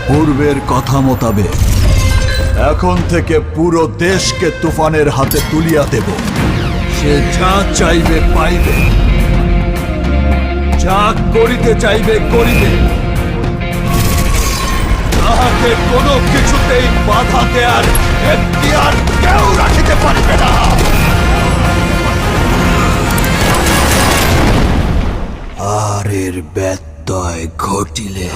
পূর্বের কথা মোতাবেক এখন থেকে পুরো দেশকে তুফানের হাতে তুলিয়া দেব। সে যা চাইবে পাইবে, যা করিতে চাইবে করিবে। তাহাকে কোনো কিছুতেই বাধা দেয়ার এখতিয়ার কেউ রাখিতে পারিবে না। আর এর ব্যত্যয় ঘটিলে